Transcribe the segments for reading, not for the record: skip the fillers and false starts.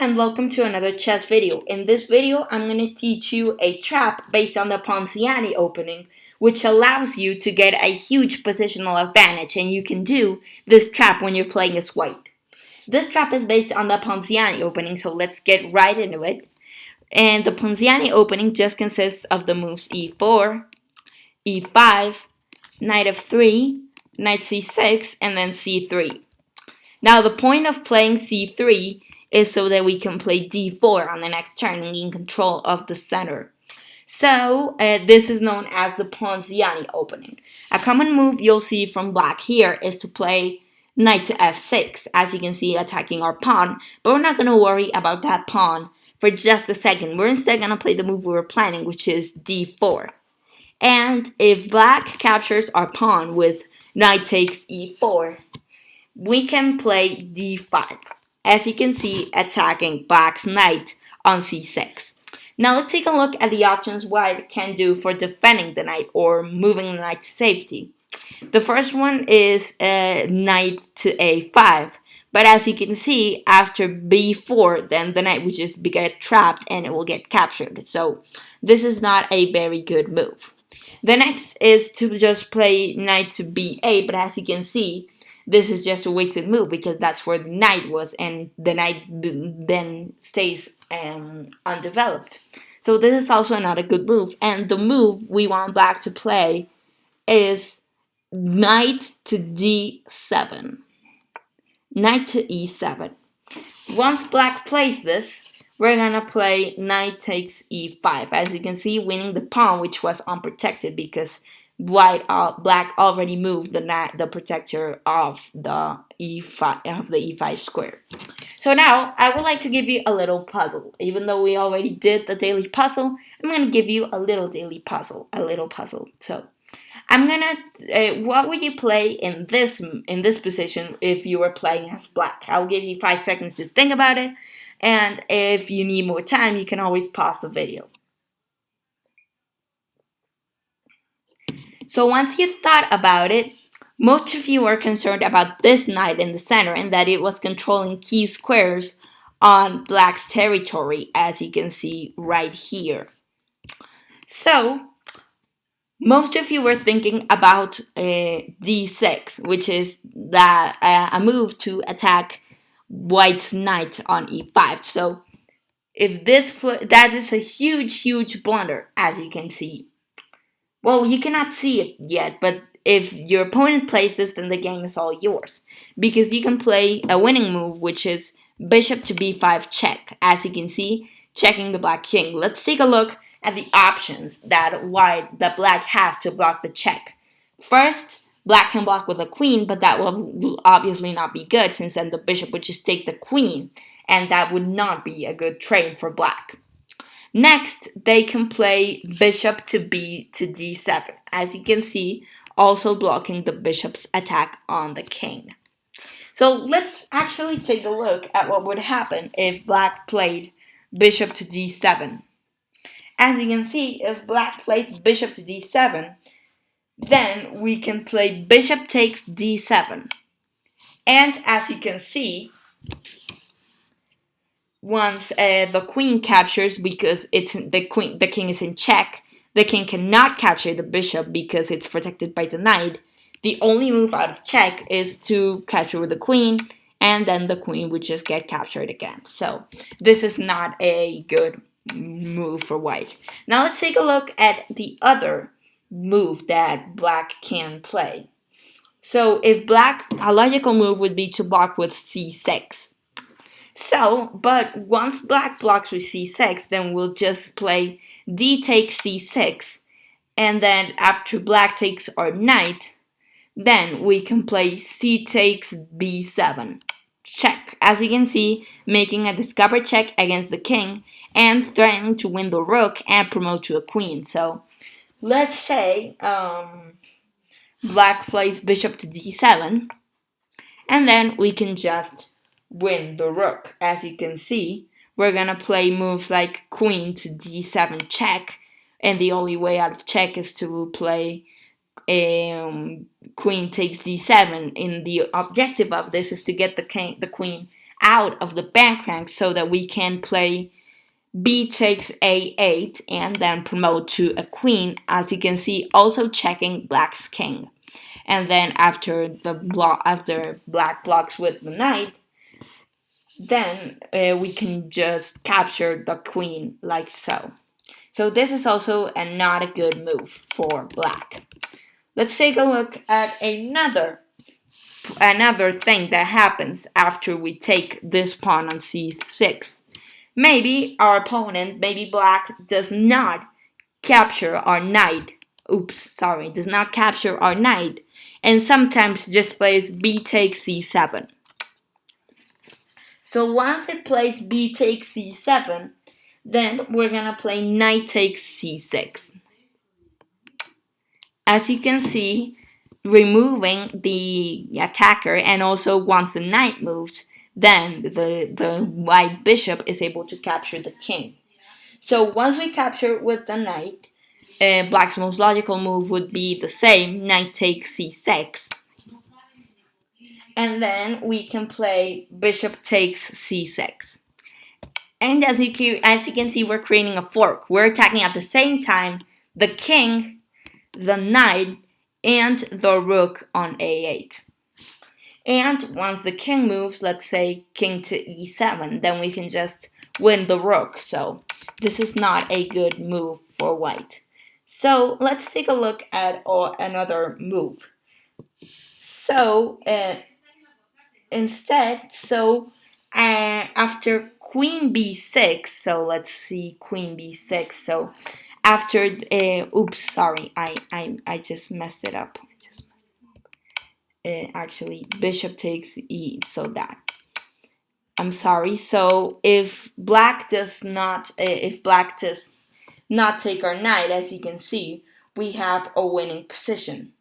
And welcome to another chess video. In this video, I'm going to teach you a trap based on the Ponziani opening, which allows you to get a huge positional advantage, and you can do this trap when you're playing as white. This trap is based on the Ponziani opening, so let's get right into it. And the Ponziani opening just consists of the moves e4, e5, knight f3, knight c6, and then c3. Now the point of playing c3 is so that we can play d4 on the next turn and gain control of the center. So this is known as the Ponziani opening. A common move you'll see from black here is to play knight to f6, as you can see, attacking our pawn, but we're not going to worry about that pawn for just a second. We're instead going to play the move we were planning, which is d4. And if black captures our pawn with knight takes e4, we can play d5, as you can see, attacking black's knight on c6. Now let's take a look at the options white can do for defending the knight or moving the knight to safety. The first one is knight to a5, but as you can see, after b4, then the knight will just get trapped and it will get captured. So this is not a very good move. The next is to just play knight to b8, but as you can see, this is just a wasted move because that's where the knight was, and the knight then stays undeveloped. So this is also not a good move, and the move we want black to play is knight to d7. Knight to e7. Once black plays this, we're gonna play knight takes e5. As you can see, winning the pawn, which was unprotected because black already moved the protector of the e5 square. So now I would like to give you a little puzzle. Even though we already did the daily puzzle, I'm gonna give you a little daily puzzle, So I'm gonna. What would you play in this position if you were playing as black? I'll give you 5 seconds to think about it, and if you need more time, you can always pause the video. So once you thought about it, most of you are concerned about this knight in the center and that it was controlling key squares on black's territory, as you can see right here. So most of you were thinking about d6, which is a move to attack white's knight on e5. So if that is a huge blunder, as you can see. Well, you cannot see it yet, but if your opponent plays this, then the game is all yours. Because you can play a winning move, which is bishop to b5 check. As you can see, checking the black king. Let's take a look at the options that black has to block the check. First, black can block with a queen, but that will obviously not be good, since then the bishop would just take the queen, and that would not be a good trade for black. Next, they can play bishop to d7, as you can see, also blocking the bishop's attack on the king. So let's actually take a look at what would happen if black played bishop to d7. As you can see, if black plays bishop to d7, then we can play bishop takes d7. And as you can see, once the queen captures, because the king is in check, the king cannot capture the bishop because it's protected by the knight. The only move out of check is to capture with the queen, and then the queen would just get captured again. So this is not a good move for white. Now let's take a look at the other move that black can play. So if a logical move would be to block with c6. But once black blocks with c6, then we'll just play d takes c6, and then after black takes our knight, then we can play c takes b7. Check, as you can see, making a discover check against the king and threatening to win the rook and promote to a queen. So let's say black plays bishop to d7, and then we can just win the rook. As you can see, we're gonna play moves like queen to d7 check, and the only way out of check is to play queen takes d7. And the objective of this is to get the queen out of the bank rank so that we can play b takes a8 and then promote to a queen, as you can see, also checking black's king. And then after black blocks with the knight, then we can just capture the queen like so. So this is also not a good move for black. Let's take a look at another thing that happens after we take this pawn on c6. Maybe our opponent, maybe black, does not capture our knight. Does not capture our knight, and sometimes just plays b takes c7. So once it plays b takes c7, then we're gonna play knight takes c6. As you can see, removing the attacker, and also once the knight moves, then the white bishop is able to capture the king. So once we capture with the knight, black's most logical move would be the same, knight takes c6. And then we can play bishop takes c6. And as you can see, we're creating a fork. We're attacking at the same time the king, the knight, and the rook on a8. And once the king moves, let's say king to e7, then we can just win the rook. So this is not a good move for white. So let's take a look at another move. So after queen b6, so let's see queen b6. So after I just messed it up. Actually, bishop takes e. So that I'm sorry. So if black does not take our knight, as you can see, we have a winning position.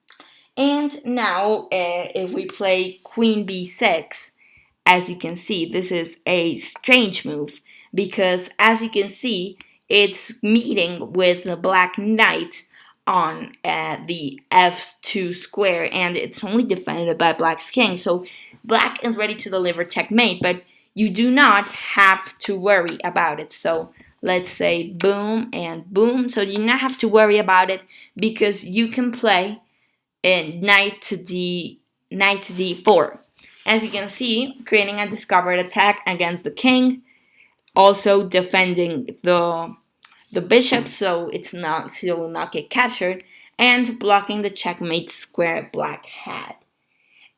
And now, if we play queen b6, as you can see, this is a strange move because, as you can see, it's meeting with the black knight on the f2 square, and it's only defended by black's king. So black is ready to deliver checkmate, but you do not have to worry about it. So let's say boom and boom. So you do not have to worry about it because you can play knight to d4. As you can see, creating a discovered attack against the king, also defending the bishop so it will not get captured, and blocking the checkmate square black had.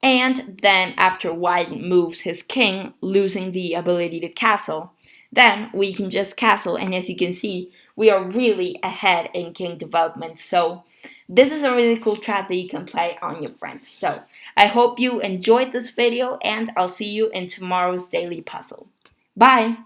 And then after white moves his king, losing the ability to castle, then we can just castle, and as you can see, we are really ahead in king development. So this is a really cool strat that you can play on your friends. So I hope you enjoyed this video, and I'll see you in tomorrow's daily puzzle. Bye!